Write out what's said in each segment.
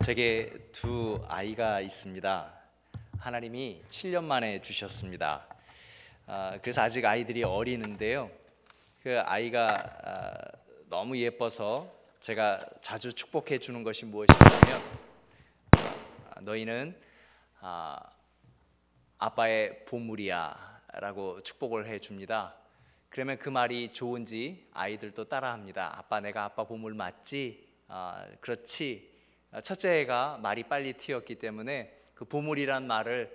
제게 두 아이가 있습니다. 하나님이 7년 만에 주셨습니다. 그래서 아직 아이들이 어리는데요. 그 아이가 너무 예뻐서 제가 자주 축복해 주는 것이 무엇이냐면 너희는 아빠의 보물이야 라고 축복을 해 줍니다. 그러면 그 말이 좋은지 아이들도 따라합니다. 아빠, 내가 아빠 보물 맞지? 그렇지. 첫째 애가 말이 빨리 튀었기 때문에 그 보물이란 말을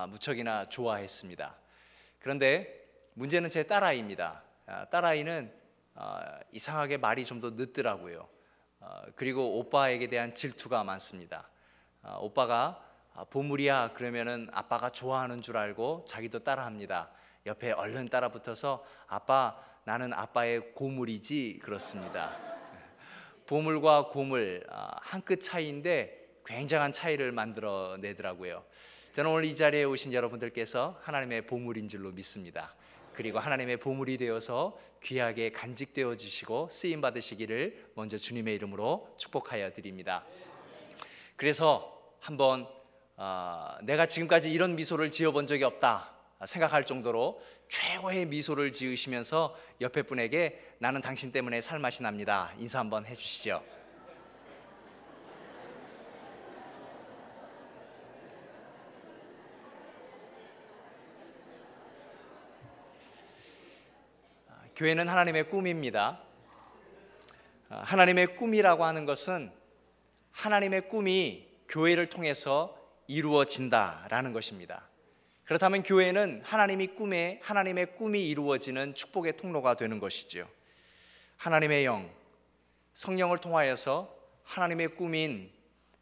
무척이나 좋아했습니다. 그런데 문제는 제 딸아이입니다. 딸아이는 이상하게 말이 좀 더 늦더라고요. 그리고 오빠에게 대한 질투가 많습니다. 오빠가 보물이야 그러면은 아빠가 좋아하는 줄 알고 자기도 따라합니다. 옆에 얼른 따라붙어서 아빠, 나는 아빠의 고물이지 그렇습니다. 보물과 고물 한 끗 차이인데 굉장한 차이를 만들어내더라고요. 저는 오늘 이 자리에 오신 여러분들께서 하나님의 보물인 줄로 믿습니다. 그리고 하나님의 보물이 되어서 귀하게 간직되어 주시고 쓰임 받으시기를 먼저 주님의 이름으로 축복하여 드립니다. 그래서 한번 내가 지금까지 이런 미소를 지어본 적이 없다 생각할 정도로 최고의 미소를 지으시면서 옆에 분에게 나는 당신 때문에 살맛이 납니다 인사 한번 해주시죠. 교회는 하나님의 꿈입니다. 하나님의 꿈이라고 하는 것은 하나님의 꿈이 교회를 통해서 이루어진다라는 것입니다. 그렇다면 교회는 하나님의 꿈이 이루어지는 축복의 통로가 되는 것이죠. 하나님의 영, 성령을 통하여서 하나님의 꿈인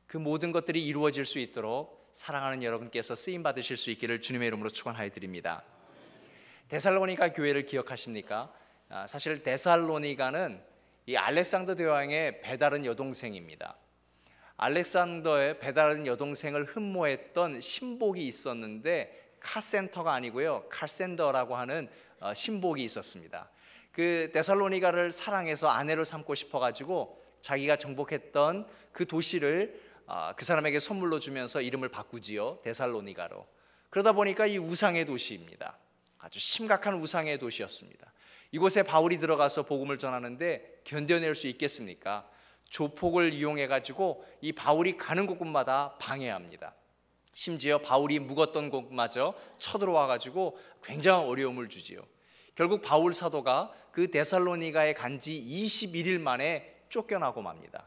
그 모든 것들이 이루어질 수 있도록 사랑하는 여러분께서 쓰임 받으실 수 있기를 주님의 이름으로 축원하여 드립니다. 데살로니가 교회를 기억하십니까? 사실 데살로니가는 이 알렉산더 대왕의 배다른 여동생입니다. 알렉산더의 배다른 여동생을 흠모했던 신복이 있었는데 카센터가 아니고요, 칼센더라고 하는 신복이 있었습니다. 그 데살로니가를 사랑해서 아내를 삼고 싶어가지고 자기가 정복했던 그 도시를 그 사람에게 선물로 주면서 이름을 바꾸지요, 데살로니가로. 그러다 보니까 이 우상의 도시입니다. 아주 심각한 우상의 도시였습니다. 이곳에 바울이 들어가서 복음을 전하는데 견뎌낼 수 있겠습니까? 조폭을 이용해 가지고 이 바울이 가는 곳마다 방해합니다. 심지어 바울이 묵었던 곳마저 쳐들어와 가지고 굉장한 어려움을 주지요. 결국 바울 사도가 그 데살로니가에 간 지 21일 만에 쫓겨나고 맙니다.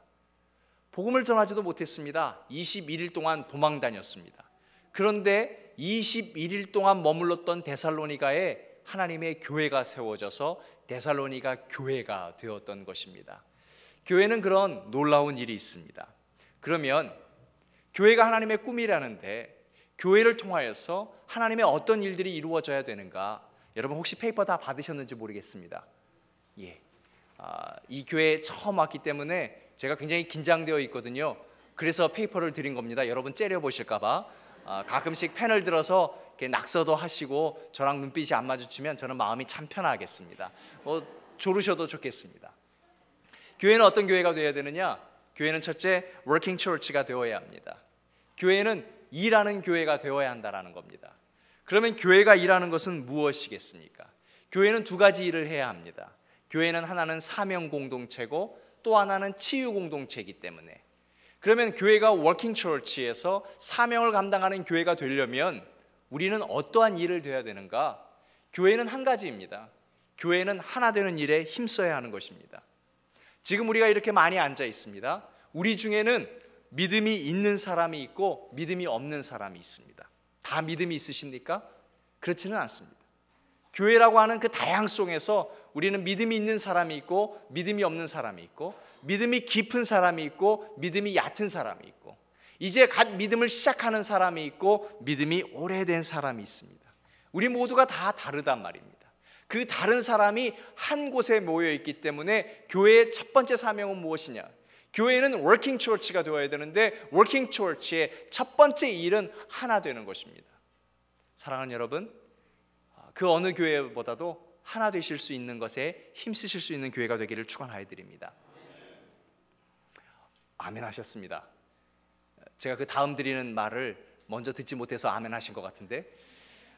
복음을 전하지도 못했습니다. 21일 동안 도망 다녔습니다. 그런데 21일 동안 머물렀던 데살로니가에 하나님의 교회가 세워져서 데살로니가 교회가 되었던 것입니다. 교회는 그런 놀라운 일이 있습니다. 그러면 교회가 하나님의 꿈이라는데 교회를 통하여서 하나님의 어떤 일들이 이루어져야 되는가? 여러분 혹시 페이퍼 다 받으셨는지 모르겠습니다. 이 교회에 처음 왔기 때문에 제가 굉장히 긴장되어 있거든요. 그래서 페이퍼를 드린 겁니다. 여러분 째려보실까 봐. 가끔씩 펜을 들어서 이렇게 낙서도 하시고 저랑 눈빛이 안 마주치면 저는 마음이 참 편하겠습니다. 조르셔도 좋겠습니다. 교회는 어떤 교회가 되어야 되느냐? 교회는 첫째, 워킹 처치가 되어야 합니다. 교회는 일하는 교회가 되어야 한다는 겁니다. 그러면 교회가 일하는 것은 무엇이겠습니까? 교회는 두 가지 일을 해야 합니다. 교회는 하나는 사명 공동체고 또 하나는 치유 공동체이기 때문에, 그러면 교회가 워킹 처치에서 사명을 감당하는 교회가 되려면 우리는 어떠한 일을 되어야 되는가? 교회는 한 가지입니다. 교회는 하나 되는 일에 힘써야 하는 것입니다. 지금 우리가 이렇게 많이 앉아 있습니다. 우리 중에는 믿음이 있는 사람이 있고 믿음이 없는 사람이 있습니다. 다 믿음이 있으십니까? 그렇지는 않습니다. 교회라고 하는 그 다양성에서 우리는 믿음이 있는 사람이 있고 믿음이 없는 사람이 있고 믿음이 깊은 사람이 있고 믿음이 얕은 사람이 있고 이제 갓 믿음을 시작하는 사람이 있고 믿음이 오래된 사람이 있습니다. 우리 모두가 다 다르단 말입니다. 그 다른 사람이 한 곳에 모여 있기 때문에 교회의 첫 번째 사명은 무엇이냐? 교회는 워킹 처치가 되어야 되는데 워킹 처치의 첫 번째 일은 하나 되는 것입니다. 사랑하는 여러분, 그 어느 교회보다도 하나 되실 수 있는 것에 힘쓰실 수 있는 교회가 되기를 축원하여 드립니다. 아멘 하셨습니다. 제가 그 다음 드리는 말을 먼저 듣지 못해서 아멘 하신 것 같은데,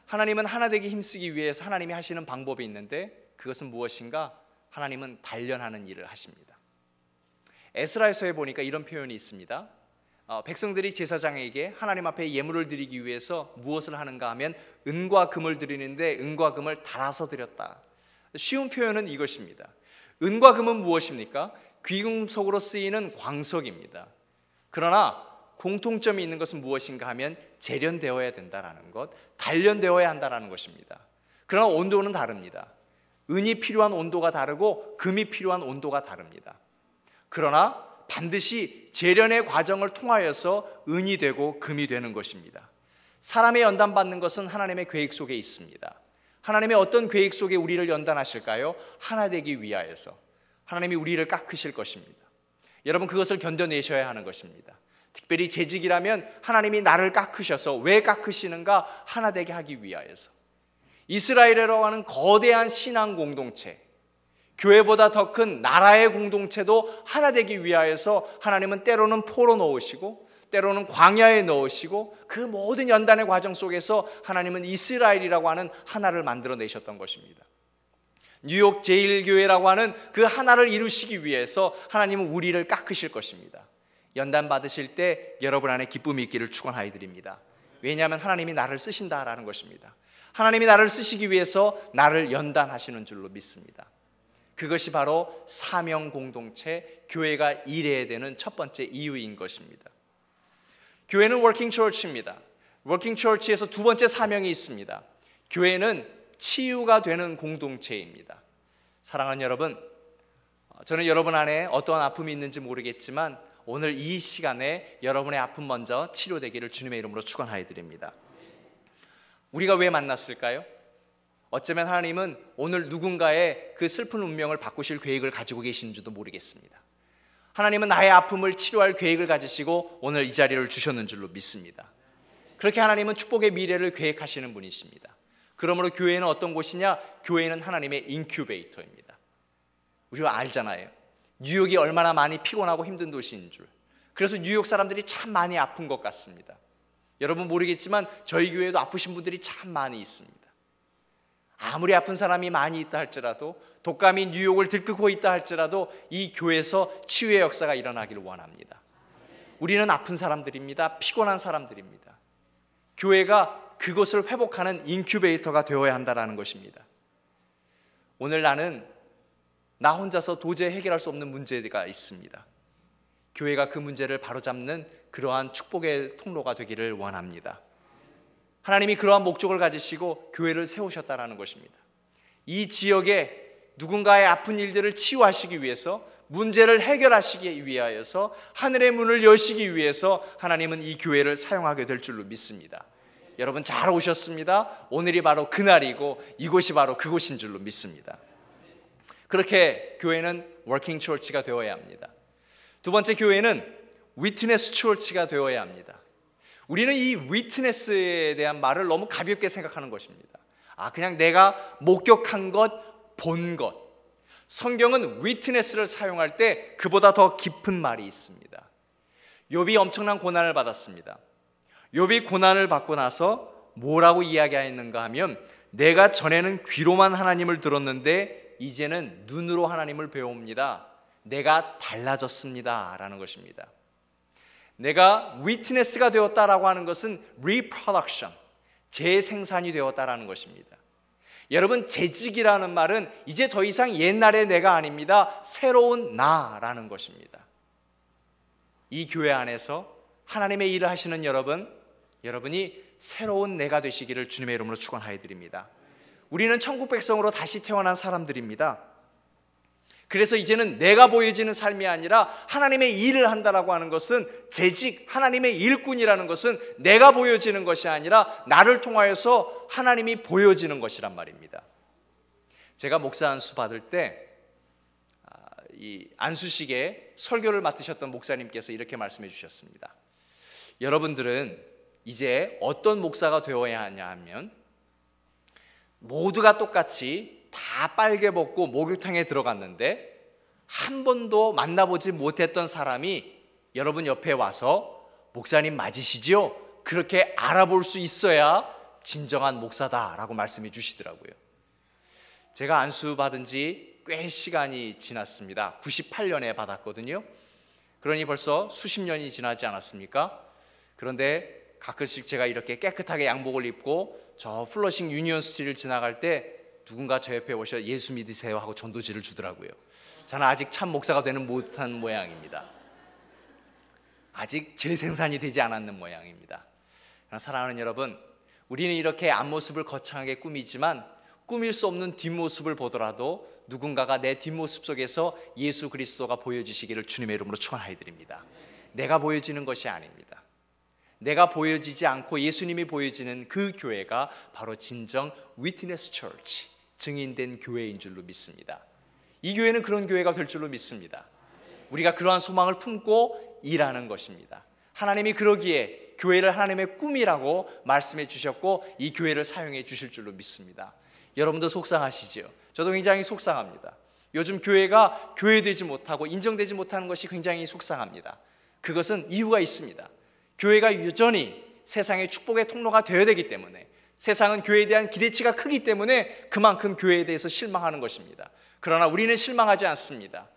하나님은 하나 되기 힘쓰기 위해서 하나님이 하시는 방법이 있는데 그것은 무엇인가? 하나님은 단련하는 일을 하십니다. 에스라에서에 보니까 이런 표현이 있습니다. 백성들이 제사장에게 하나님 앞에 예물을 드리기 위해서 무엇을 하는가 하면 은과 금을 드리는데 은과 금을 달아서 드렸다. 쉬운 표현은 이것입니다. 은과 금은 무엇입니까? 귀금속으로 쓰이는 광석입니다. 그러나 공통점이 있는 것은 무엇인가 하면 재련되어야 된다는 것, 단련되어야 한다는 것입니다. 그러나 온도는 다릅니다. 은이 필요한 온도가 다르고 금이 필요한 온도가 다릅니다. 그러나 반드시 재련의 과정을 통하여서 은이 되고 금이 되는 것입니다. 사람의 연단받는 것은 하나님의 계획 속에 있습니다. 하나님의 어떤 계획 속에 우리를 연단하실까요? 하나 되기 위하여서 하나님이 우리를 깎으실 것입니다. 여러분, 그것을 견뎌내셔야 하는 것입니다. 특별히 재직이라면 하나님이 나를 깎으셔서, 왜 깎으시는가? 하나 되게 하기 위하여서. 이스라엘이라고 하는 거대한 신앙 공동체, 교회보다 더 큰 나라의 공동체도 하나 되기 위하여서 하나님은 때로는 포로 넣으시고 때로는 광야에 넣으시고 그 모든 연단의 과정 속에서 하나님은 이스라엘이라고 하는 하나를 만들어내셨던 것입니다. 뉴욕 제1교회라고 하는 그 하나를 이루시기 위해서 하나님은 우리를 깎으실 것입니다. 연단 받으실 때 여러분 안에 기쁨이 있기를 축원하여드립니다. 왜냐하면 하나님이 나를 쓰신다라는 것입니다. 하나님이 나를 쓰시기 위해서 나를 연단하시는 줄로 믿습니다. 그것이 바로 사명 공동체, 교회가 일해야 되는 첫 번째 이유인 것입니다. 교회는 워킹 처치입니다. 워킹 처치에서 두 번째 사명이 있습니다. 교회는 치유가 되는 공동체입니다. 사랑하는 여러분, 저는 여러분 안에 어떠한 아픔이 있는지 모르겠지만 오늘 이 시간에 여러분의 아픔 먼저 치료되기를 주님의 이름으로 축원하여 드립니다. 우리가 왜 만났을까요? 어쩌면 하나님은 오늘 누군가의 그 슬픈 운명을 바꾸실 계획을 가지고 계시는지도 모르겠습니다. 하나님은 나의 아픔을 치료할 계획을 가지시고 오늘 이 자리를 주셨는 줄로 믿습니다. 그렇게 하나님은 축복의 미래를 계획하시는 분이십니다. 그러므로 교회는 어떤 곳이냐? 교회는 하나님의 인큐베이터입니다. 우리가 알잖아요. 뉴욕이 얼마나 많이 피곤하고 힘든 도시인 줄. 그래서 뉴욕 사람들이 참 많이 아픈 것 같습니다. 여러분 모르겠지만 저희 교회에도 아프신 분들이 참 많이 있습니다. 아무리 아픈 사람이 많이 있다 할지라도, 독감이 뉴욕을 들끓고 있다 할지라도 이 교회에서 치유의 역사가 일어나기를 원합니다. 우리는 아픈 사람들입니다. 피곤한 사람들입니다. 교회가 그것을 회복하는 인큐베이터가 되어야 한다는 것입니다. 오늘 나는 나 혼자서 도저히 해결할 수 없는 문제가 있습니다. 교회가 그 문제를 바로잡는 그러한 축복의 통로가 되기를 원합니다. 하나님이 그러한 목적을 가지시고 교회를 세우셨다는 것입니다. 이 지역에 누군가의 아픈 일들을 치유하시기 위해서, 문제를 해결하시기 위하여서, 하늘의 문을 여시기 위해서 하나님은 이 교회를 사용하게 될 줄로 믿습니다. 여러분 잘 오셨습니다. 오늘이 바로 그날이고 이곳이 바로 그곳인 줄로 믿습니다. 그렇게 교회는 워킹 처치가 되어야 합니다. 두 번째, 교회는 위트네스 처치가 되어야 합니다. 우리는 이 위트네스에 대한 말을 너무 가볍게 생각하는 것입니다. 그냥 내가 목격한 것, 본 것. 성경은 위트네스를 사용할 때 그보다 더 깊은 말이 있습니다. 욥이 엄청난 고난을 받았습니다. 욥이 고난을 받고 나서 뭐라고 이야기했는가 하면, 내가 전에는 귀로만 하나님을 들었는데 이제는 눈으로 하나님을 배웁니다. 내가 달라졌습니다 라는 것입니다. 내가 위트네스가 되었다라고 하는 것은 reproduction, 재생산이 되었다라는 것입니다. 여러분, 재직이라는 말은 이제 더 이상 옛날의 내가 아닙니다. 새로운 나라는 것입니다. 이 교회 안에서 하나님의 일을 하시는 여러분이 새로운 내가 되시기를 주님의 이름으로 축원하여 드립니다. 우리는 천국 백성으로 다시 태어난 사람들입니다. 그래서 이제는 내가 보여지는 삶이 아니라 하나님의 일을 한다라고 하는 것은, 재직, 하나님의 일꾼이라는 것은 내가 보여지는 것이 아니라 나를 통하여서 하나님이 보여지는 것이란 말입니다. 제가 목사 안수 받을 때 이 안수식에 설교를 맡으셨던 목사님께서 이렇게 말씀해 주셨습니다. 여러분들은 이제 어떤 목사가 되어야 하냐 하면, 모두가 똑같이 다 빨개 벗고 목욕탕에 들어갔는데 한 번도 만나보지 못했던 사람이 여러분 옆에 와서 목사님 맞으시죠? 그렇게 알아볼 수 있어야 진정한 목사다라고 말씀해 주시더라고요. 제가 안수 받은 지 꽤 시간이 지났습니다. 98년에 받았거든요. 그러니 벌써 수십 년이 지나지 않았습니까? 그런데 가끔씩 제가 이렇게 깨끗하게 양복을 입고 저 플러싱 유니온 스트리트를 지나갈 때 누군가 저 옆에 오셔 예수 믿으세요 하고 전도지를 주더라고요. 저는 아직 참 목사가 되는 못한 모양입니다. 아직 재생산이 되지 않았는 모양입니다. 사랑하는 여러분, 우리는 이렇게 앞모습을 거창하게 꾸미지만 꾸밀 수 없는 뒷모습을 보더라도 누군가가 내 뒷모습 속에서 예수 그리스도가 보여지시기를 주님의 이름으로 축원하여드립니다. 내가 보여지는 것이 아닙니다. 내가 보여지지 않고 예수님이 보여지는 그 교회가 바로 진정 위트니스 처치, 증인된 교회인 줄로 믿습니다. 이 교회는 그런 교회가 될 줄로 믿습니다. 우리가 그러한 소망을 품고 일하는 것입니다. 하나님이 그러기에 교회를 하나님의 꿈이라고 말씀해 주셨고 이 교회를 사용해 주실 줄로 믿습니다. 여러분도 속상하시죠? 저도 굉장히 속상합니다. 요즘 교회가 교회되지 못하고 인정되지 못하는 것이 굉장히 속상합니다. 그것은 이유가 있습니다. 교회가 여전히 세상의 축복의 통로가 되어야 되기 때문에, 세상은 교회에 대한 기대치가 크기 때문에 그만큼 교회에 대해서 실망하는 것입니다. 그러나 우리는 실망하지 않습니다.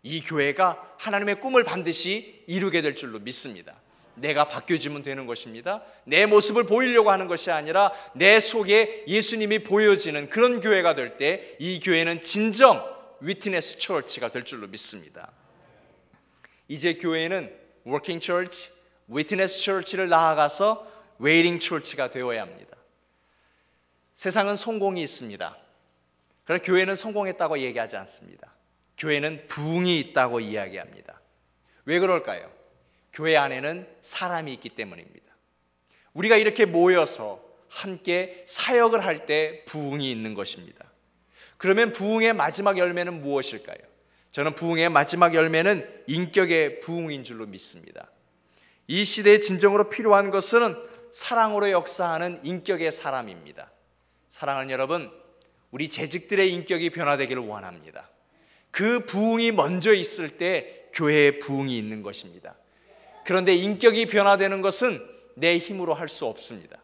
이 교회가 하나님의 꿈을 반드시 이루게 될 줄로 믿습니다. 내가 바뀌어지면 되는 것입니다. 내 모습을 보이려고 하는 것이 아니라 내 속에 예수님이 보여지는 그런 교회가 될 때 이 교회는 진정 위트니스 처치가 될 줄로 믿습니다. 이제 교회는 워킹 처치, 위트니스 처치를 나아가서 웨이팅 처치가 되어야 합니다. 세상은 성공이 있습니다. 그러나 교회는 성공했다고 얘기하지 않습니다. 교회는 부흥이 있다고 이야기합니다. 왜 그럴까요? 교회 안에는 사람이 있기 때문입니다. 우리가 이렇게 모여서 함께 사역을 할 때 부흥이 있는 것입니다. 그러면 부흥의 마지막 열매는 무엇일까요? 저는 부흥의 마지막 열매는 인격의 부흥인 줄로 믿습니다. 이 시대에 진정으로 필요한 것은 사랑으로 역사하는 인격의 사람입니다. 사랑하는 여러분, 우리 재직들의 인격이 변화되기를 원합니다. 그 부흥이 먼저 있을 때 교회에 부흥이 있는 것입니다. 그런데 인격이 변화되는 것은 내 힘으로 할 수 없습니다.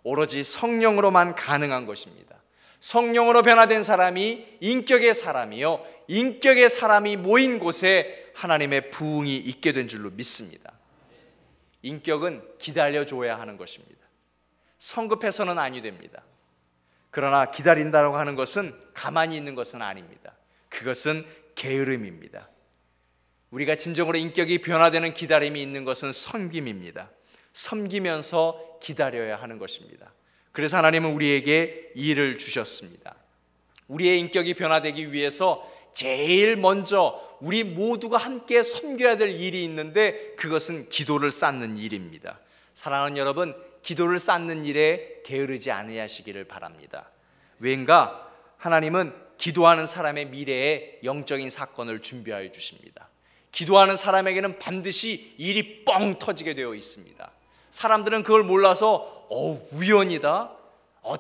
오로지 성령으로만 가능한 것입니다. 성령으로 변화된 사람이 인격의 사람이요, 인격의 사람이 모인 곳에 하나님의 부흥이 있게 된 줄로 믿습니다. 인격은 기다려줘야 하는 것입니다. 성급해서는 아니 됩니다. 그러나 기다린다고 하는 것은 가만히 있는 것은 아닙니다. 그것은 게으름입니다. 우리가 진정으로 인격이 변화되는 기다림이 있는 것은 섬김입니다. 섬기면서 기다려야 하는 것입니다. 그래서 하나님은 우리에게 이 일을 주셨습니다. 우리의 인격이 변화되기 위해서 제일 먼저 우리 모두가 함께 섬겨야 될 일이 있는데 그것은 기도를 쌓는 일입니다. 사랑하는 여러분, 기도를 쌓는 일에 게으르지 않으시기를 바랍니다. 왠가 하나님은 기도하는 사람의 미래에 영적인 사건을 준비하여 주십니다. 기도하는 사람에게는 반드시 일이 뻥 터지게 되어 있습니다. 사람들은 그걸 몰라서 우연이다,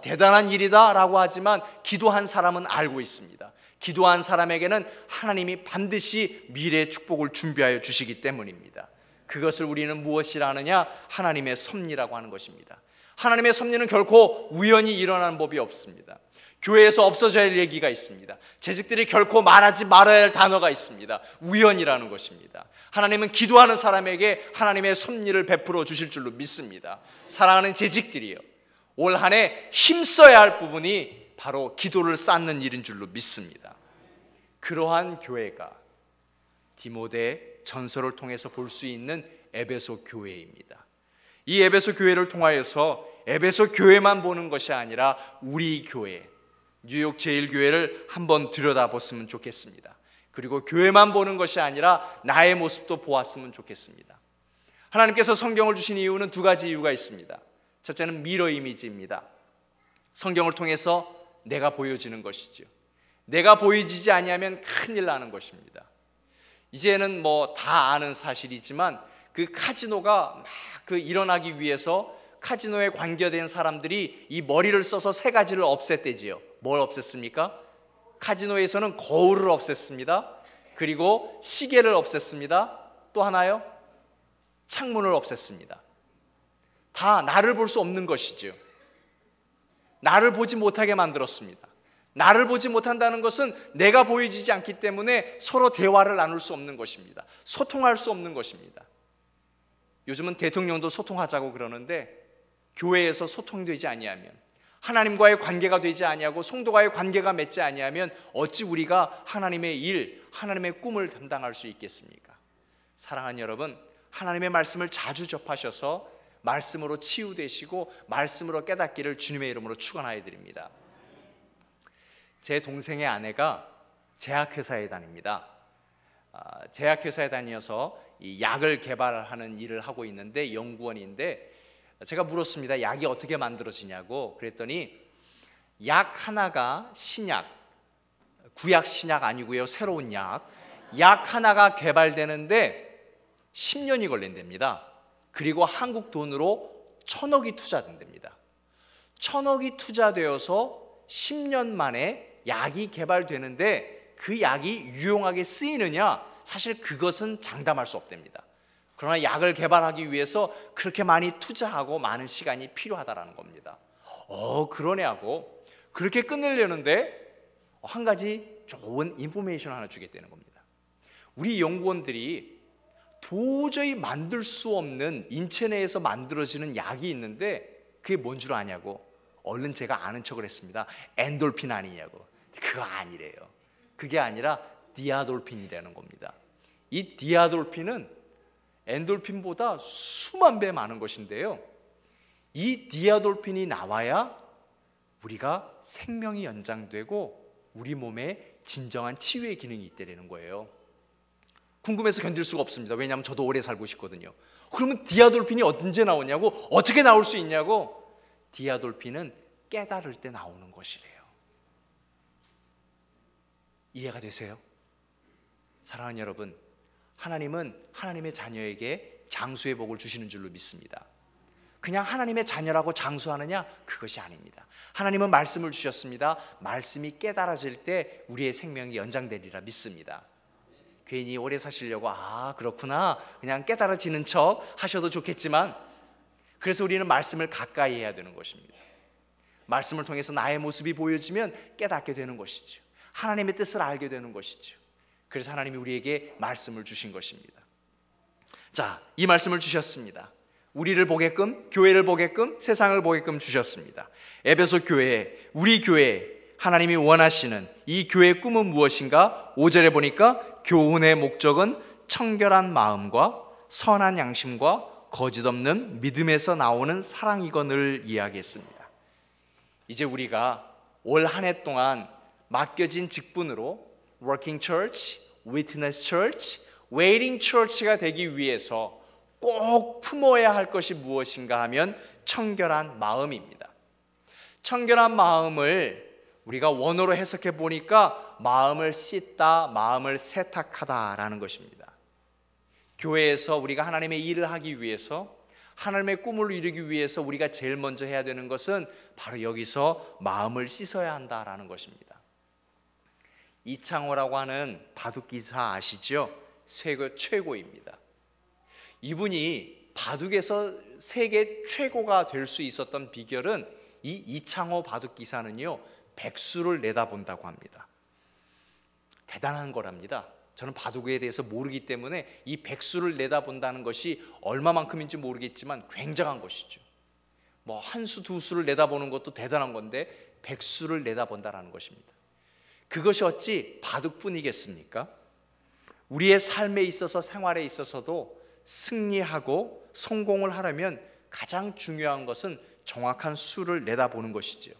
대단한 일이다 라고 하지만 기도한 사람은 알고 있습니다. 기도한 사람에게는 하나님이 반드시 미래의 축복을 준비하여 주시기 때문입니다. 그것을 우리는 무엇이라 하느냐? 하나님의 섭리라고 하는 것입니다. 하나님의 섭리는 결코 우연히 일어나는 법이 없습니다. 교회에서 없어져야 할 얘기가 있습니다. 재직들이 결코 말하지 말아야 할 단어가 있습니다. 우연이라는 것입니다. 하나님은 기도하는 사람에게 하나님의 섭리를 베풀어 주실 줄로 믿습니다. 사랑하는 재직들이요, 올 한 해 힘써야 할 부분이 바로 기도를 쌓는 일인 줄로 믿습니다. 그러한 교회가 디모데 전서를 통해서 볼 수 있는 에베소 교회입니다. 이 에베소 교회를 통하여서 에베소 교회만 보는 것이 아니라 우리 교회, 뉴욕 제일교회를 한번 들여다봤으면 좋겠습니다. 그리고 교회만 보는 것이 아니라 나의 모습도 보았으면 좋겠습니다. 하나님께서 성경을 주신 이유는 두 가지 이유가 있습니다. 첫째는 미러 이미지입니다. 성경을 통해서 내가 보여지는 것이죠. 내가 보여지지 아니하면 큰일 나는 것입니다. 이제는 다 아는 사실이지만 그 카지노가 막 일어나기 위해서 카지노에 관계된 사람들이 이 머리를 써서 세 가지를 없앴대지요. 뭘 없앴습니까? 카지노에서는 거울을 없앴습니다. 그리고 시계를 없앴습니다. 또 하나요? 창문을 없앴습니다. 다 나를 볼 수 없는 것이죠. 나를 보지 못하게 만들었습니다. 나를 보지 못한다는 것은 내가 보여지지 않기 때문에 서로 대화를 나눌 수 없는 것입니다. 소통할 수 없는 것입니다. 요즘은 대통령도 소통하자고 그러는데 교회에서 소통되지 아니하면, 하나님과의 관계가 되지 아니하고 성도와의 관계가 맺지 아니하면 어찌 우리가 하나님의 일, 하나님의 꿈을 감당할 수 있겠습니까? 사랑하는 여러분, 하나님의 말씀을 자주 접하셔서 말씀으로 치유되시고 말씀으로 깨닫기를 주님의 이름으로 축원하여 드립니다. 제 동생의 아내가 제약회사에 다닙니다. 제약회사에 다녀서 이 약을 개발하는 일을 하고 있는데 연구원인데, 제가 물었습니다. 약이 어떻게 만들어지냐고. 그랬더니 약 하나가 신약, 구약 신약 아니고요, 새로운 약 하나가 개발되는데 10년이 걸린답니다. 그리고 한국 돈으로 1,000억이 투자된답니다. 1,000억이 투자되어서 10년 만에 약이 개발되는데 그 약이 유용하게 쓰이느냐? 사실 그것은 장담할 수 없답니다. 그러나 약을 개발하기 위해서 그렇게 많이 투자하고 많은 시간이 필요하다는 겁니다. 그러네 하고 그렇게 끝내려는데 한 가지 좋은 인포메이션 하나 주겠다는 겁니다. 우리 연구원들이 도저히 만들 수 없는 인체 내에서 만들어지는 약이 있는데 그게 뭔 줄 아냐고. 얼른 제가 아는 척을 했습니다. 엔돌핀 아니냐고. 그거 아니래요. 그게 아니라 디아돌핀이라는 겁니다. 이 디아돌핀은 엔돌핀보다 수만 배 많은 것인데요, 이 디아돌핀이 나와야 우리가 생명이 연장되고 우리 몸에 진정한 치유의 기능이 있다는 거예요. 궁금해서 견딜 수가 없습니다. 왜냐하면 저도 오래 살고 싶거든요. 그러면 디아돌핀이 언제 나오냐고, 어떻게 나올 수 있냐고. 디아돌핀은 깨달을 때 나오는 것이래요. 이해가 되세요? 사랑하는 여러분, 하나님은 하나님의 자녀에게 장수의 복을 주시는 줄로 믿습니다. 그냥 하나님의 자녀라고 장수하느냐? 그것이 아닙니다. 하나님은 말씀을 주셨습니다. 말씀이 깨달아질 때 우리의 생명이 연장되리라 믿습니다. 괜히 오래 사시려고 그렇구나 그냥 깨달아지는 척 하셔도 좋겠지만, 그래서 우리는 말씀을 가까이 해야 되는 것입니다. 말씀을 통해서 나의 모습이 보여지면 깨닫게 되는 것이죠. 하나님의 뜻을 알게 되는 것이죠. 그래서 하나님이 우리에게 말씀을 주신 것입니다. 자, 이 말씀을 주셨습니다. 우리를 보게끔, 교회를 보게끔, 세상을 보게끔 주셨습니다. 에베소 교회, 우리 교회, 하나님이 원하시는 이 교회의 꿈은 무엇인가? 5절에 보니까 교훈의 목적은 청결한 마음과 선한 양심과 거짓 없는 믿음에서 나오는 사랑이거늘 이야기했습니다. 이제 우리가 올 한 해 동안 맡겨진 직분으로 Working Church, Witness Church, Waiting Church가 되기 위해서 꼭 품어야 할 것이 무엇인가 하면 청결한 마음입니다. 청결한 마음을 우리가 원어로 해석해 보니까 마음을 씻다, 마음을 세탁하다라는 것입니다. 교회에서 우리가 하나님의 일을 하기 위해서, 하나님의 꿈을 이루기 위해서 우리가 제일 먼저 해야 되는 것은 바로 여기서 마음을 씻어야 한다라는 것입니다. 이창호라고 하는 바둑기사 아시죠? 세계 최고입니다. 이분이 바둑에서 세계 최고가 될 수 있었던 비결은 이 이창호 바둑기사는요, 백수를 내다본다고 합니다. 대단한 거랍니다. 저는 바둑에 대해서 모르기 때문에 이 백수를 내다본다는 것이 얼마만큼인지 모르겠지만 굉장한 것이죠. 뭐 한 수, 두 수를 내다보는 것도 대단한 건데 백수를 내다본다는 것입니다. 그것이 어찌 바둑뿐이겠습니까? 우리의 삶에 있어서, 생활에 있어서도 승리하고 성공을 하려면 가장 중요한 것은 정확한 수를 내다보는 것이죠.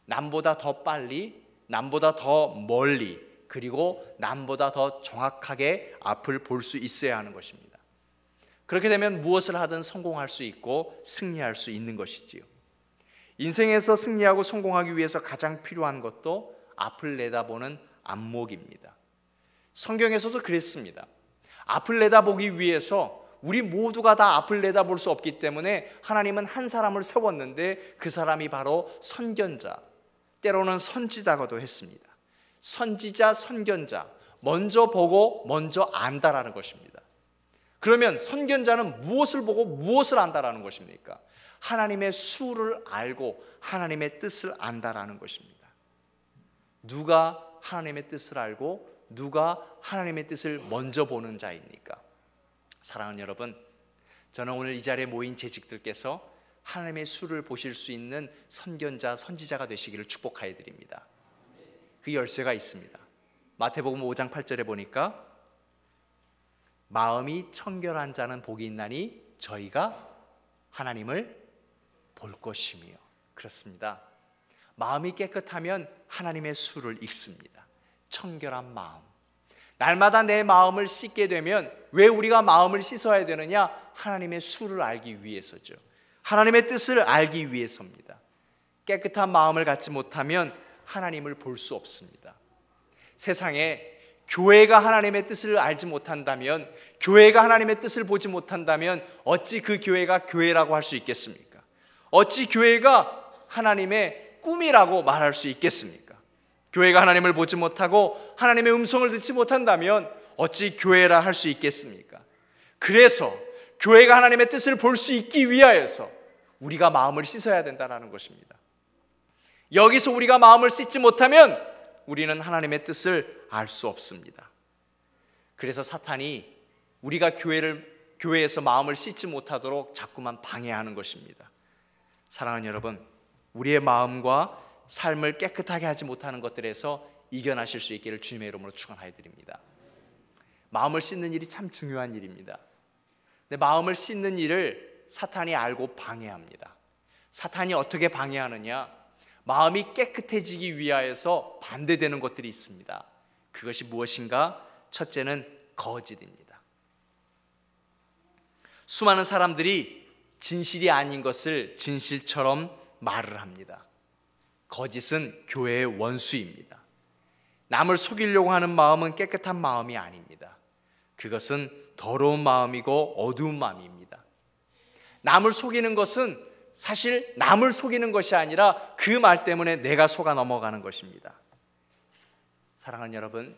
남보다 더 빨리, 남보다 더 멀리, 그리고 남보다 더 정확하게 앞을 볼 수 있어야 하는 것입니다. 그렇게 되면 무엇을 하든 성공할 수 있고 승리할 수 있는 것이지요. 인생에서 승리하고 성공하기 위해서 가장 필요한 것도 앞을 내다보는 안목입니다. 성경에서도 그랬습니다. 앞을 내다보기 위해서 우리 모두가 다 앞을 내다볼 수 없기 때문에 하나님은 한 사람을 세웠는데 그 사람이 바로 선견자, 때로는 선지자가도 했습니다. 선지자, 선견자, 먼저 보고 먼저 안다라는 것입니다. 그러면 선견자는 무엇을 보고 무엇을 안다라는 것입니까? 하나님의 수를 알고 하나님의 뜻을 안다라는 것입니다. 누가 하나님의 뜻을 알고 누가 하나님의 뜻을 먼저 보는 자입니까? 사랑하는 여러분, 저는 오늘 이 자리에 모인 재직들께서 하나님의 수를 보실 수 있는 선견자, 선지자가 되시기를 축복하여 드립니다. 그 열쇠가 있습니다. 마태복음 5장 8절에 보니까 마음이 청결한 자는 복이 있나니 저희가 하나님을 볼 것이며. 그렇습니다. 마음이 깨끗하면 하나님의 수를 읽습니다. 청결한 마음. 날마다 내 마음을 씻게 되면 왜 우리가 마음을 씻어야 되느냐? 하나님의 수를 알기 위해서죠. 하나님의 뜻을 알기 위해서입니다. 깨끗한 마음을 갖지 못하면 하나님을 볼 수 없습니다. 세상에 교회가 하나님의 뜻을 알지 못한다면, 교회가 하나님의 뜻을 보지 못한다면 어찌 그 교회가 교회라고 할 수 있겠습니까? 어찌 교회가 하나님의 꿈이라고 말할 수 있겠습니까? 교회가 하나님을 보지 못하고 하나님의 음성을 듣지 못한다면 어찌 교회라 할 수 있겠습니까? 그래서 교회가 하나님의 뜻을 볼 수 있기 위하여서 우리가 마음을 씻어야 된다는 것입니다. 여기서 우리가 마음을 씻지 못하면 우리는 하나님의 뜻을 알 수 없습니다. 그래서 사탄이 우리가 교회에서 마음을 씻지 못하도록 자꾸만 방해하는 것입니다. 사랑하는 여러분, 우리의 마음과 삶을 깨끗하게 하지 못하는 것들에서 이겨나실 수 있기를 주님의 이름으로 축원하여 드립니다. 마음을 씻는 일이 참 중요한 일입니다. 근데 마음을 씻는 일을 사탄이 알고 방해합니다. 사탄이 어떻게 방해하느냐? 마음이 깨끗해지기 위하여서 반대되는 것들이 있습니다. 그것이 무엇인가? 첫째는 거짓입니다. 수많은 사람들이 진실이 아닌 것을 진실처럼 말을 합니다. 거짓은 교회의 원수입니다. 남을 속이려고 하는 마음은 깨끗한 마음이 아닙니다. 그것은 더러운 마음이고 어두운 마음입니다. 남을 속이는 것은 사실 남을 속이는 것이 아니라 그 말 때문에 내가 속아 넘어가는 것입니다. 사랑하는 여러분,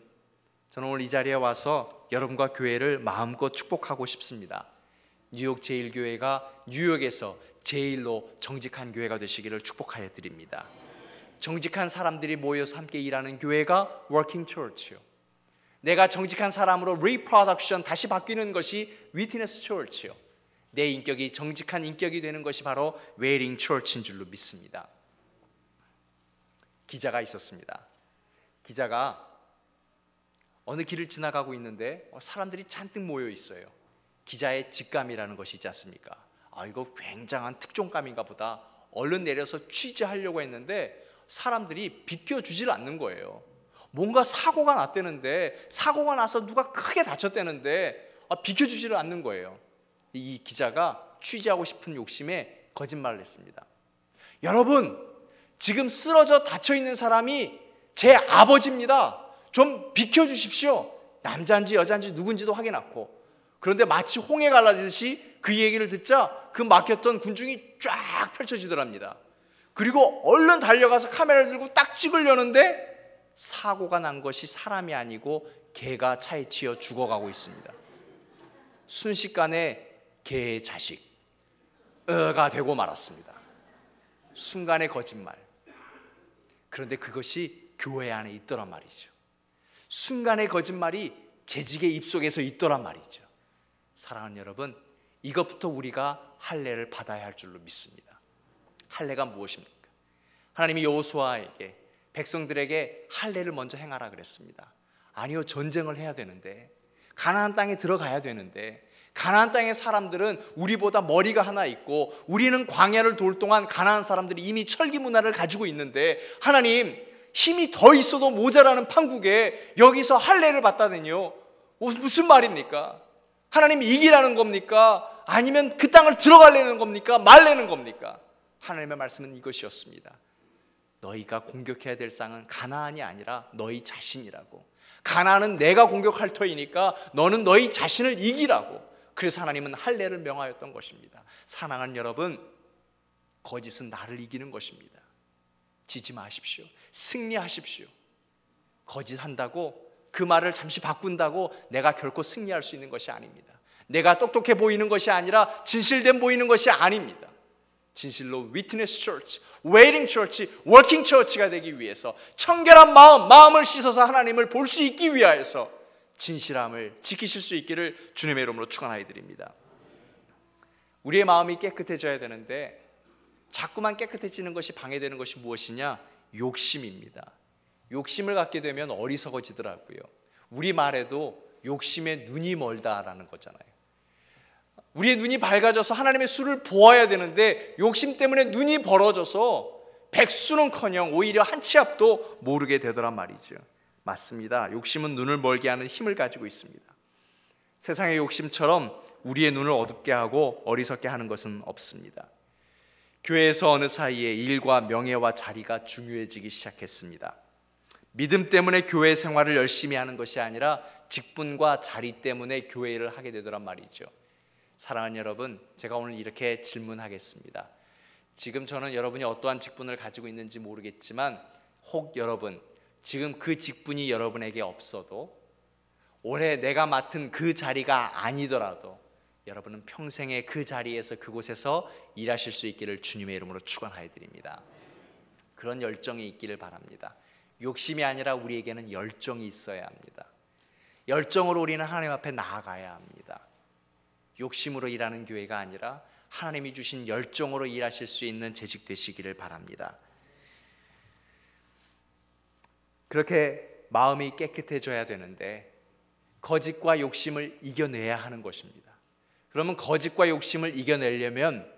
저는 오늘 이 자리에 와서 여러분과 교회를 마음껏 축복하고 싶습니다. 뉴욕 제1교회가 뉴욕에서 제1로 정직한 교회가 되시기를 축복하여 드립니다. 정직한 사람들이 모여서 함께 일하는 교회가 워킹 처치요. 내가 정직한 사람으로 리프로덕션 다시 바뀌는 것이 위트니스 처치요. 내 인격이 정직한 인격이 되는 것이 바로 웨이링 처치인 줄로 믿습니다. 기자가 있었습니다. 기자가 어느 길을 지나가고 있는데 사람들이 잔뜩 모여 있어요. 기자의 직감이라는 것이 있지 않습니까? 이거 굉장한 특종감인가 보다. 얼른 내려서 취재하려고 했는데 사람들이 비켜주질 않는 거예요. 뭔가 사고가 났다는데, 사고가 나서 누가 크게 다쳤다는데 비켜주지를 않는 거예요. 이 기자가 취재하고 싶은 욕심에 거짓말을 했습니다. 여러분, 지금 쓰러져 다쳐있는 사람이 제 아버지입니다. 좀 비켜주십시오. 남자인지 여자인지 누군지도 확인 않고. 그런데 마치 홍해 갈라지듯이 그 얘기를 듣자 그 막혔던 군중이 쫙 펼쳐지더랍니다. 그리고 얼른 달려가서 카메라를 들고 딱 찍으려는데 사고가 난 것이 사람이 아니고 개가 차에 치여 죽어가고 있습니다. 순식간에 개의 자식가 되고 말았습니다. 순간의 거짓말. 그런데 그것이 교회 안에 있더란 말이죠. 순간의 거짓말이 재직의 입속에서 있더란 말이죠. 사랑하는 여러분, 이것부터 우리가 할례를 받아야 할 줄로 믿습니다. 할례가 무엇입니까? 하나님이 여호수아에게 백성들에게 할례를 먼저 행하라 그랬습니다. 아니요, 전쟁을 해야 되는데, 가나안 땅에 들어가야 되는데, 가나안 땅의 사람들은 우리보다 머리가 하나 있고 우리는 광야를 돌 동안 가나안 사람들이 이미 철기 문화를 가지고 있는데, 하나님, 힘이 더 있어도 모자라는 판국에 여기서 할례를 받다니요, 무슨 말입니까? 하나님이 이기라는 겁니까? 아니면 그 땅을 들어가려는 겁니까? 말려는 겁니까? 하나님의 말씀은 이것이었습니다. 너희가 공격해야 될 땅은 가나안이 아니라 너희 자신이라고. 가나안은 내가 공격할 터이니까 너는 너희 자신을 이기라고. 그래서 하나님은 할례를 명하였던 것입니다. 사랑하는 여러분, 거짓은 나를 이기는 것입니다. 지지 마십시오. 승리하십시오. 거짓한다고 그 말을 잠시 바꾼다고 내가 결코 승리할 수 있는 것이 아닙니다. 내가 똑똑해 보이는 것이 아니라 진실된 보이는 것이 아닙니다. 진실로 위트니스 처치, 웨이팅 처치, 워킹 처치가 되기 위해서 청결한 마음을 씻어서 하나님을 볼 수 있기 위하여서 진실함을 지키실 수 있기를 주님의 이름으로 축원하여 드립니다. 우리의 마음이 깨끗해져야 되는데 자꾸만 깨끗해지는 것이 방해되는 것이 무엇이냐? 욕심입니다. 욕심을 갖게 되면 어리석어지더라고요. 우리 말에도 욕심에 눈이 멀다라는 거잖아요. 우리의 눈이 밝아져서 하나님의 수를 보아야 되는데 욕심 때문에 눈이 벌어져서 백수는커녕 오히려 한 치 앞도 모르게 되더란 말이죠. 맞습니다. 욕심은 눈을 멀게 하는 힘을 가지고 있습니다. 세상의 욕심처럼 우리의 눈을 어둡게 하고 어리석게 하는 것은 없습니다. 교회에서 어느 사이에 일과 명예와 자리가 중요해지기 시작했습니다. 믿음 때문에 교회 생활을 열심히 하는 것이 아니라 직분과 자리 때문에 교회를 하게 되더란 말이죠. 사랑하는 여러분, 제가 오늘 이렇게 질문하겠습니다. 지금 저는 여러분이 어떠한 직분을 가지고 있는지 모르겠지만 혹 여러분, 지금 그 직분이 여러분에게 없어도 올해 내가 맡은 그 자리가 아니더라도 여러분은 평생에 그 자리에서 그곳에서 일하실 수 있기를 주님의 이름으로 축원하여 드립니다. 그런 열정이 있기를 바랍니다. 욕심이 아니라 우리에게는 열정이 있어야 합니다. 열정으로 우리는 하나님 앞에 나아가야 합니다. 욕심으로 일하는 교회가 아니라 하나님이 주신 열정으로 일하실 수 있는 재직 되시기를 바랍니다. 그렇게 마음이 깨끗해져야 되는데 거짓과 욕심을 이겨내야 하는 것입니다. 그러면 거짓과 욕심을 이겨내려면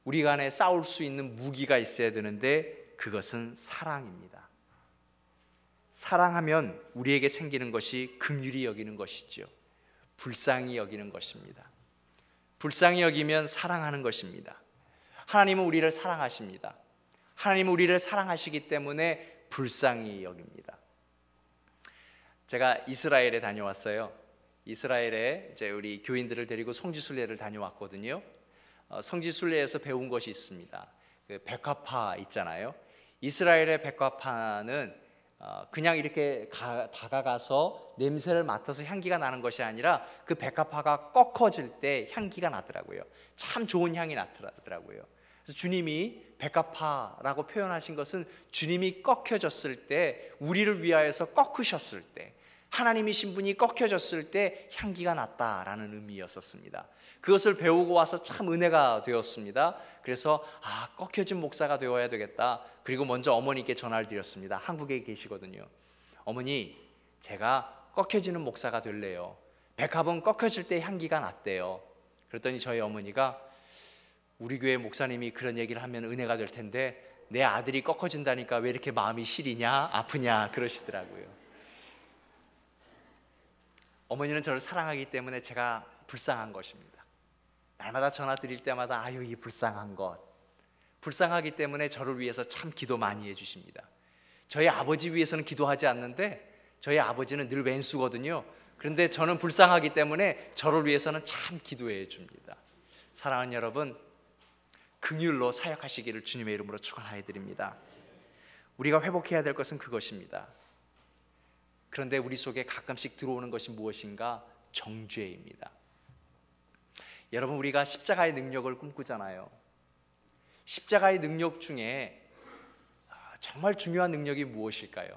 우리 간에 싸울 수 있는 무기가 있어야 되는데 그것은 사랑입니다. 사랑하면 우리에게 생기는 것이 긍휼히 여기는 것이죠. 불쌍히 여기는 것입니다. 불쌍히 여기면 사랑하는 것입니다. 하나님은 우리를 사랑하십니다. 하나님은 우리를 사랑하시기 때문에 불쌍히 여깁니다. 제가 이스라엘에 다녀왔어요. 이스라엘에 이제 우리 교인들을 데리고 성지순례를 다녀왔거든요. 성지순례에서 배운 것이 있습니다. 그 백화파 있잖아요. 이스라엘의 백화파는 그냥 이렇게 다가가서 냄새를 맡아서 향기가 나는 것이 아니라 그 백화파가 꺾어질 때 향기가 나더라고요. 참 좋은 향이 나더라고요. 그래서 주님이 백화파라고 표현하신 것은 주님이 꺾여졌을 때, 우리를 위하여서 꺾으셨을 때, 하나님이신 분이 꺾여졌을 때 향기가 났다라는 의미였었습니다. 그것을 배우고 와서 참 은혜가 되었습니다. 그래서 꺾여진 목사가 되어야 되겠다. 그리고 먼저 어머니께 전화를 드렸습니다. 한국에 계시거든요. 어머니, 제가 꺾여지는 목사가 될래요. 백합은 꺾여질 때 향기가 났대요. 그랬더니 저희 어머니가 우리 교회 목사님이 그런 얘기를 하면 은혜가 될 텐데 내 아들이 꺾어진다니까 왜 이렇게 마음이 시리냐 아프냐 그러시더라고요. 어머니는 저를 사랑하기 때문에 제가 불쌍한 것입니다. 날마다 전화 드릴 때마다 아유 이 불쌍한 것, 불쌍하기 때문에 저를 위해서 참 기도 많이 해주십니다. 저희 아버지 위해서는 기도하지 않는데 저희 아버지는 늘 왼수거든요. 그런데 저는 불쌍하기 때문에 저를 위해서는 참 기도해 줍니다. 사랑하는 여러분, 긍휼로 사역하시기를 주님의 이름으로 축원하여 드립니다. 우리가 회복해야 될 것은 그것입니다. 그런데 우리 속에 가끔씩 들어오는 것이 무엇인가? 정죄입니다. 여러분, 우리가 십자가의 능력을 꿈꾸잖아요. 십자가의 능력 중에 정말 중요한 능력이 무엇일까요?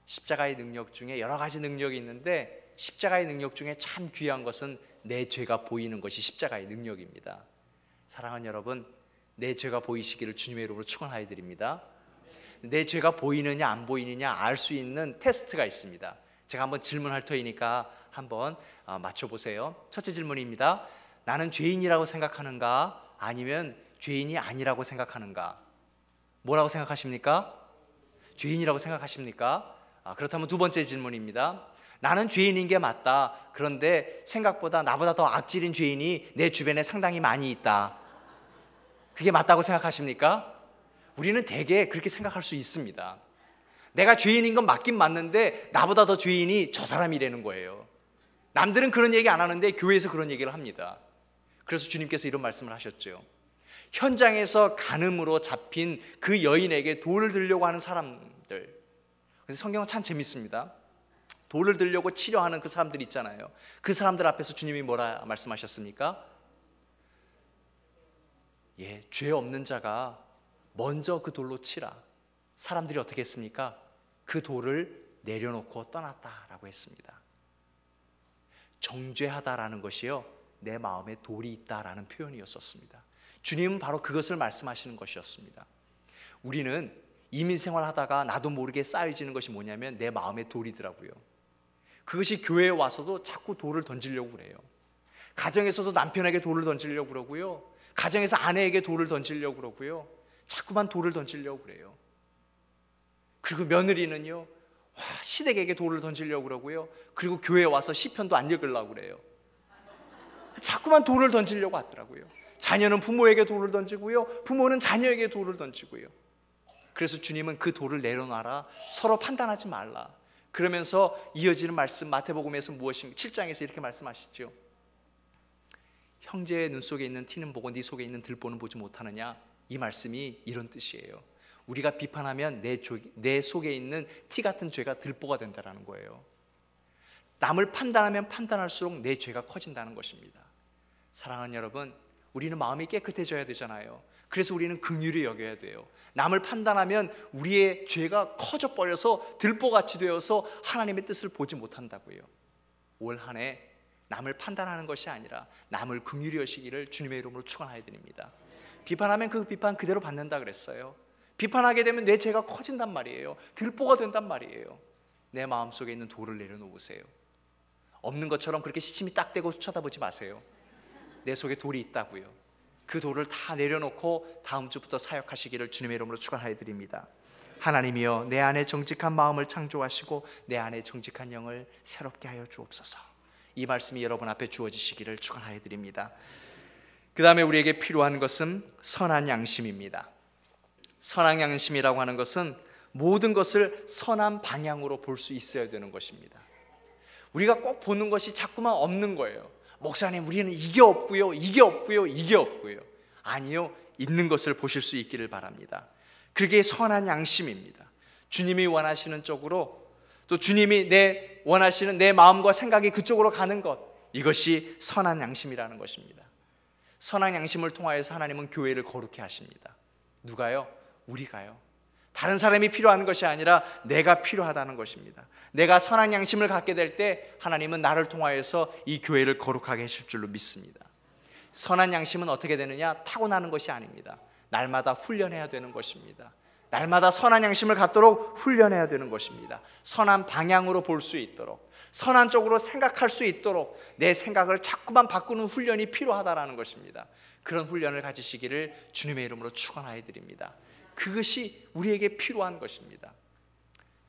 십자가의 능력 중에 여러 가지 능력이 있는데 십자가의 능력 중에 참 귀한 것은 내 죄가 보이는 것이 십자가의 능력입니다. 사랑하는 여러분, 내 죄가 보이시기를 주님의 이름으로 축원하여 드립니다. 내 죄가 보이느냐 안 보이느냐 알 수 있는 테스트가 있습니다. 제가 한번 질문할 터이니까 한번 맞춰보세요. 첫째 질문입니다. 나는 죄인이라고 생각하는가? 아니면 죄인이 아니라고 생각하는가? 뭐라고 생각하십니까? 죄인이라고 생각하십니까? 그렇다면 두 번째 질문입니다. 나는 죄인인 게 맞다. 그런데 생각보다 나보다 더 악질인 죄인이 내 주변에 상당히 많이 있다. 그게 맞다고 생각하십니까? 우리는 대개 그렇게 생각할 수 있습니다. 내가 죄인인 건 맞긴 맞는데 나보다 더 죄인이 저 사람이라는 거예요. 남들은 그런 얘기 안 하는데 교회에서 그런 얘기를 합니다. 그래서 주님께서 이런 말씀을 하셨죠. 현장에서 간음으로 잡힌 그 여인에게 돈을 들려고 하는 사람들. 그래서 성경은 참 재밌습니다. 돌을 들려고 치려하는 그 사람들 있잖아요. 그 사람들 앞에서 주님이 뭐라 말씀하셨습니까? 죄 없는 자가 먼저 그 돌로 치라. 사람들이 어떻게 했습니까? 그 돌을 내려놓고 떠났다라고 했습니다. 정죄하다라는 것이요, 내 마음에 돌이 있다라는 표현이었었습니다. 주님은 바로 그것을 말씀하시는 것이었습니다. 우리는 이민생활 하다가 나도 모르게 쌓여지는 것이 뭐냐면 내 마음에 돌이더라고요. 그것이 교회에 와서도 자꾸 돌을 던지려고 그래요. 가정에서도 남편에게 돌을 던지려고 그러고요, 가정에서 아내에게 돌을 던지려고 그러고요, 자꾸만 돌을 던지려고 그래요. 그리고 며느리는요, 시댁에게 돌을 던지려고 그러고요, 그리고 교회에 와서 시편도 안 읽으려고 그래요. 자꾸만 돌을 던지려고 하더라고요. 자녀는 부모에게 돌을 던지고요, 부모는 자녀에게 돌을 던지고요. 그래서 주님은 그 돌을 내려놔라, 서로 판단하지 말라. 그러면서 이어지는 말씀, 마태복음에서 무엇인가 7장에서 이렇게 말씀하시죠. 형제의 눈 속에 있는 티는 보고 네 속에 있는 들보는 보지 못하느냐. 이 말씀이 이런 뜻이에요. 우리가 비판하면 내 속에 있는 티 같은 죄가 들보가 된다는 거예요. 남을 판단하면 판단할수록 내 죄가 커진다는 것입니다. 사랑하는 여러분, 우리는 마음이 깨끗해져야 되잖아요. 그래서 우리는 긍휼히 여겨야 돼요. 남을 판단하면 우리의 죄가 커져버려서 들보같이 되어서 하나님의 뜻을 보지 못한다고요. 올 한 해 남을 판단하는 것이 아니라 남을 긍휼히 여시기를 주님의 이름으로 축원하여 드립니다. 비판하면 그 비판 그대로 받는다 그랬어요. 비판하게 되면 내 죄가 커진단 말이에요. 들보가 된단 말이에요. 내 마음속에 있는 돌을 내려놓으세요. 없는 것처럼 그렇게 시침이 딱 대고 쳐다보지 마세요. 내 속에 돌이 있다고요. 그 돌을 다 내려놓고 다음 주부터 사역하시기를 주님의 이름으로 축원하여 드립니다. 하나님이여, 내 안에 정직한 마음을 창조하시고 내 안에 정직한 영을 새롭게 하여 주옵소서. 이 말씀이 여러분 앞에 주어지시기를 축원하여 드립니다. 그 다음에 우리에게 필요한 것은 선한 양심입니다. 선한 양심이라고 하는 것은 모든 것을 선한 방향으로 볼 수 있어야 되는 것입니다. 우리가 꼭 보는 것이 자꾸만 없는 거예요. 목사님, 우리는 이게 없고요, 이게 없고요, 이게 없고요. 아니요, 있는 것을 보실 수 있기를 바랍니다. 그게 선한 양심입니다. 주님이 원하시는 쪽으로, 또 주님이 원하시는 내 마음과 생각이 그쪽으로 가는 것, 이것이 선한 양심이라는 것입니다. 선한 양심을 통하여서 하나님은 교회를 거룩해 하십니다. 누가요? 우리가요. 다른 사람이 필요한 것이 아니라 내가 필요하다는 것입니다. 내가 선한 양심을 갖게 될 때 하나님은 나를 통하여서 이 교회를 거룩하게 하실 줄로 믿습니다. 선한 양심은 어떻게 되느냐? 타고나는 것이 아닙니다. 날마다 훈련해야 되는 것입니다. 날마다 선한 양심을 갖도록 훈련해야 되는 것입니다. 선한 방향으로 볼 수 있도록, 선한 쪽으로 생각할 수 있도록 내 생각을 자꾸만 바꾸는 훈련이 필요하다라는 것입니다. 그런 훈련을 가지시기를 주님의 이름으로 축원하여 드립니다. 그것이 우리에게 필요한 것입니다.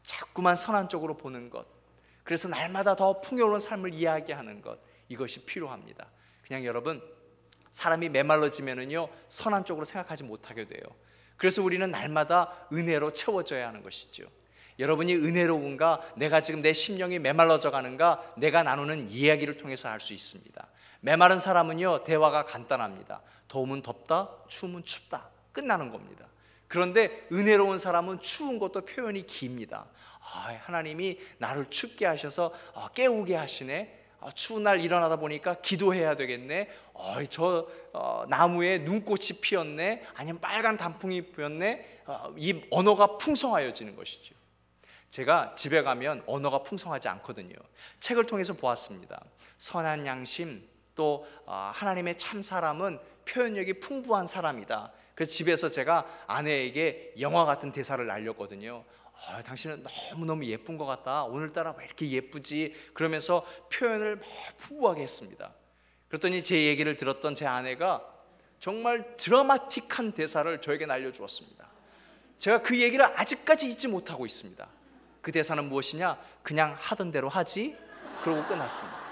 자꾸만 선한 쪽으로 보는 것, 그래서 날마다 더 풍요로운 삶을 이야기하는 것, 이것이 필요합니다. 그냥 여러분, 사람이 메말라지면은요, 선한 쪽으로 생각하지 못하게 돼요. 그래서 우리는 날마다 은혜로 채워져야 하는 것이죠. 여러분이 은혜로운가, 내가 지금 내 심령이 메말라져 가는가, 내가 나누는 이야기를 통해서 알 수 있습니다. 메마른 사람은요, 대화가 간단합니다. 더우면 덥다, 추우면 춥다, 끝나는 겁니다. 그런데 은혜로운 사람은 추운 것도 표현이 깁니다. 하나님이 나를 춥게 하셔서 깨우게 하시네. 추운 날 일어나다 보니까 기도해야 되겠네. 저 나무에 눈꽃이 피었네. 아니면 빨간 단풍이 피었네. 이 언어가 풍성하여지는 것이죠. 제가 집에 가면 언어가 풍성하지 않거든요. 책을 통해서 보았습니다. 선한 양심, 또 하나님의 참 사람은 표현력이 풍부한 사람이다. 그래서 집에서 제가 아내에게 영화 같은 대사를 날렸거든요. 당신은 너무너무 예쁜 것 같다. 오늘따라 왜 이렇게 예쁘지? 그러면서 표현을 풍부하게 했습니다. 그랬더니 제 얘기를 들었던 제 아내가 정말 드라마틱한 대사를 저에게 날려주었습니다. 제가 그 얘기를 아직까지 잊지 못하고 있습니다. 그 대사는 무엇이냐? 그냥 하던 대로 하지? 그러고 끝났습니다.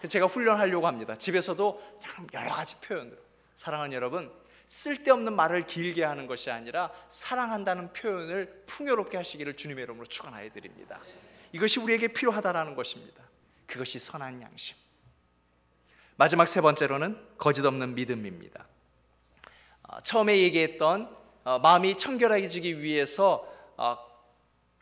제가 훈련하려고 합니다. 집에서도 여러 가지 표현으로. 사랑하는 여러분, 쓸데없는 말을 길게 하는 것이 아니라 사랑한다는 표현을 풍요롭게 하시기를 주님의 이름으로 축원하여 드립니다. 이것이 우리에게 필요하다라는 것입니다. 그것이 선한 양심. 마지막 세 번째로는 거짓 없는 믿음입니다. 처음에 얘기했던 마음이 청결해지기 위해서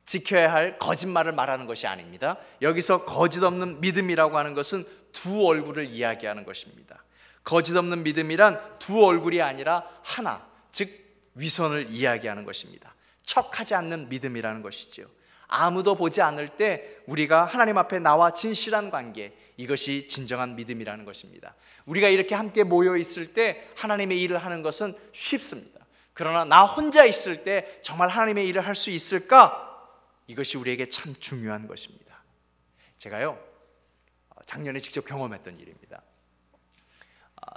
지켜야 할 거짓말을 말하는 것이 아닙니다. 여기서 거짓 없는 믿음이라고 하는 것은 두 얼굴을 이야기하는 것입니다. 거짓 없는 믿음이란 두 얼굴이 아니라 하나, 즉 위선을 이야기하는 것입니다. 척하지 않는 믿음이라는 것이죠. 아무도 보지 않을 때 우리가 하나님 앞에 나와 진실한 관계, 이것이 진정한 믿음이라는 것입니다. 우리가 이렇게 함께 모여 있을 때 하나님의 일을 하는 것은 쉽습니다. 그러나 나 혼자 있을 때 정말 하나님의 일을 할 수 있을까? 이것이 우리에게 참 중요한 것입니다. 제가요, 작년에 직접 경험했던 일입니다.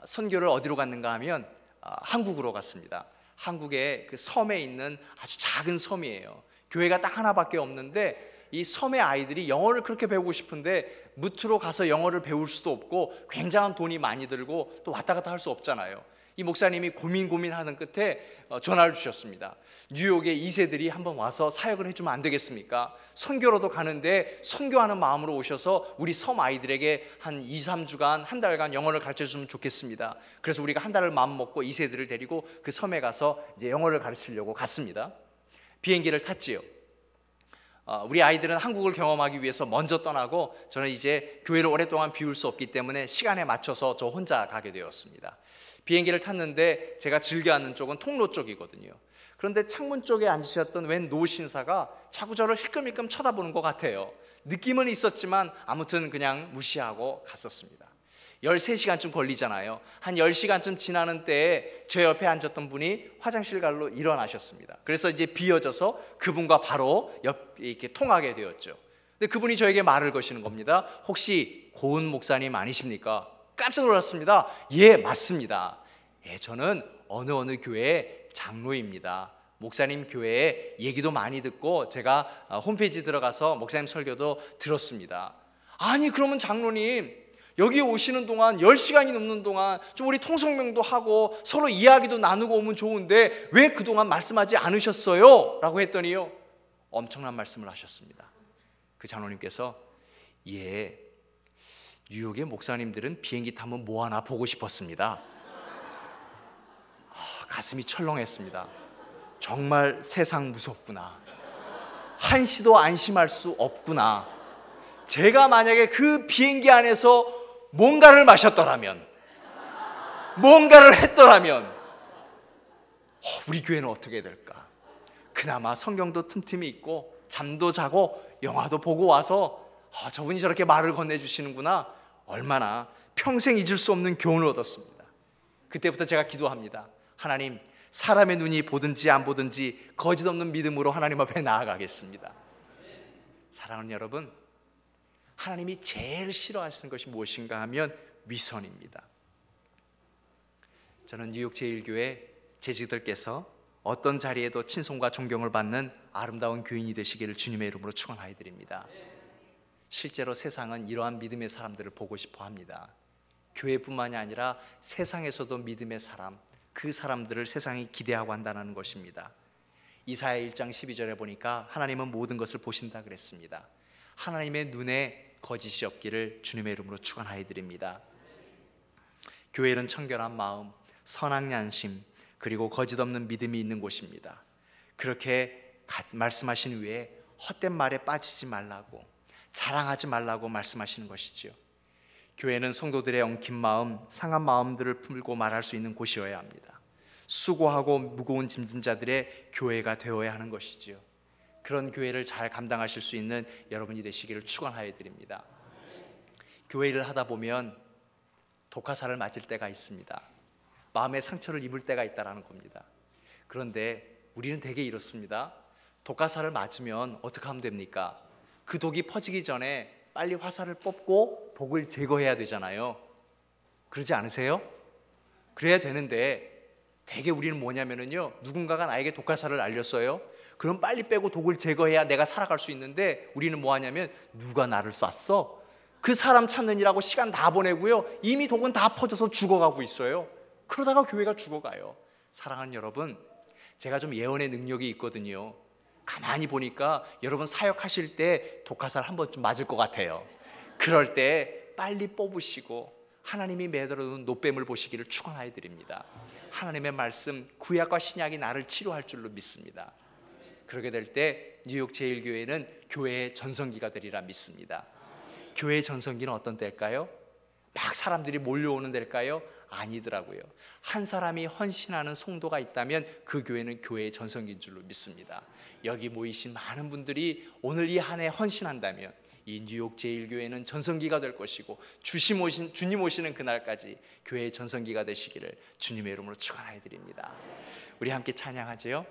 선교를 어디로 갔는가 하면 한국으로 갔습니다. 한국의 그 섬에 있는 아주 작은 섬이에요. 교회가 딱 하나밖에 없는데 이 섬의 아이들이 영어를 그렇게 배우고 싶은데 무트로 가서 영어를 배울 수도 없고 굉장한 돈이 많이 들고 또 왔다 갔다 할 수 없잖아요. 이 목사님이 고민하는 끝에 전화를 주셨습니다. 뉴욕에 2세들이 한번 와서 사역을 해주면 안 되겠습니까? 선교로도 가는데 선교하는 마음으로 오셔서 우리 섬 아이들에게 한 2, 3주간 한 달간 영어를 가르쳐주면 좋겠습니다. 그래서 우리가 한 달을 마음 먹고 2세들을 데리고 그 섬에 가서 이제 영어를 가르치려고 갔습니다. 비행기를 탔지요. 우리 아이들은 한국을 경험하기 위해서 먼저 떠나고 저는 이제 교회를 오랫동안 비울 수 없기 때문에 시간에 맞춰서 저 혼자 가게 되었습니다. 비행기를 탔는데 제가 즐겨 앉는 쪽은 통로 쪽이거든요. 그런데 창문 쪽에 앉으셨던 웬 노신사가 자꾸 저를 힐끔힐끔 쳐다보는 것 같아요. 느낌은 있었지만 아무튼 그냥 무시하고 갔었습니다. 13시간쯤 걸리잖아요. 한 10시간쯤 지나는 때에 제 옆에 앉았던 분이 화장실 갈로 일어나셨습니다. 그래서 이제 비어져서 그분과 바로 이렇게 통하게 되었죠. 근데 그분이 저에게 말을 거시는 겁니다. 혹시 고은 목사님 아니십니까? 깜짝 놀랐습니다. 예, 맞습니다. 예, 저는 어느 교회의 장로입니다. 목사님 교회에 얘기도 많이 듣고 제가 홈페이지 들어가서 목사님 설교도 들었습니다. 아니, 그러면 장로님, 여기 오시는 동안 10시간이 넘는 동안 좀 우리 통성명도 하고 서로 이야기도 나누고 오면 좋은데 왜 그동안 말씀하지 않으셨어요? 라고 했더니요, 엄청난 말씀을 하셨습니다. 그 장로님께서 예, 뉴욕의 목사님들은 비행기 타면 뭐 하나 보고 싶었습니다. 가슴이 철렁했습니다. 정말 세상 무섭구나. 한시도 안심할 수 없구나. 제가 만약에 그 비행기 안에서 뭔가를 마셨더라면, 뭔가를 했더라면 우리 교회는 어떻게 될까? 그나마 성경도 틈틈이 읽고 잠도 자고 영화도 보고 와서 저분이 저렇게 말을 건네주시는구나, 얼마나 평생 잊을 수 없는 교훈을 얻었습니다. 그때부터 제가 기도합니다. 하나님, 사람의 눈이 보든지 안 보든지 거짓 없는 믿음으로 하나님 앞에 나아가겠습니다. 사랑하는 여러분, 하나님이 제일 싫어하시는 것이 무엇인가 하면 위선입니다. 저는 뉴욕 제1교회 재직들께서 어떤 자리에도 친송과 존경을 받는 아름다운 교인이 되시기를 주님의 이름으로 축원하여 드립니다. 실제로 세상은 이러한 믿음의 사람들을 보고 싶어 합니다. 교회뿐만이 아니라 세상에서도 믿음의 사람, 그 사람들을 세상이 기대하고 한다는 것입니다. 이사야 1장 12절에 보니까 하나님은 모든 것을 보신다 그랬습니다. 하나님의 눈에 거짓이 없기를 주님의 이름으로 축원하여 드립니다. 교회는 청결한 마음, 선한 양심, 그리고 거짓 없는 믿음이 있는 곳입니다. 그렇게 말씀하신 후에 헛된 말에 빠지지 말라고, 자랑하지 말라고 말씀하시는 것이죠. 교회는 성도들의 엉킨 마음, 상한 마음들을 풀고 말할 수 있는 곳이어야 합니다. 수고하고 무거운 짐진 자들의 교회가 되어야 하는 것이지요. 그런 교회를 잘 감당하실 수 있는 여러분이 되시기를 축원하여 드립니다. 교회 일을 하다 보면 독화살을 맞을 때가 있습니다. 마음의 상처를 입을 때가 있다는 겁니다. 그런데 우리는 되게 이렇습니다. 독화살을 맞으면 어떻게 하면 됩니까? 그 독이 퍼지기 전에 빨리 화살을 뽑고 독을 제거해야 되잖아요. 그러지 않으세요? 그래야 되는데 되게 우리는 뭐냐면요, 누군가가 나에게 독화살을 날렸어요. 그럼 빨리 빼고 독을 제거해야 내가 살아갈 수 있는데 우리는 뭐 하냐면, 누가 나를 쐈어? 그 사람 찾느니라고 시간 다 보내고요, 이미 독은 다 퍼져서 죽어가고 있어요. 그러다가 교회가 죽어가요. 사랑하는 여러분, 제가 좀 예언의 능력이 있거든요. 가만히 보니까 여러분 사역하실 때 독화살 한 번쯤 맞을 것 같아요. 그럴 때 빨리 뽑으시고 하나님이 매달아둔 노뱀을 보시기를 축원하여 드립니다. 하나님의 말씀, 구약과 신약이 나를 치료할 줄로 믿습니다. 그렇게 될 때 뉴욕 제1교회는 교회의 전성기가 되리라 믿습니다. 교회의 전성기는 어떤 때일까요? 막 사람들이 몰려오는 데일까요? 아니더라고요. 한 사람이 헌신하는 성도가 있다면 그 교회는 교회의 전성기인 줄로 믿습니다. 여기 모이신 많은 분들이 오늘 이 한 해 헌신한다면 이 뉴욕 제1교회는 전성기가 될 것이고 주님 오시는 그날까지 교회의 전성기가 되시기를 주님의 이름으로 축원해 드립니다. 우리 함께 찬양하죠.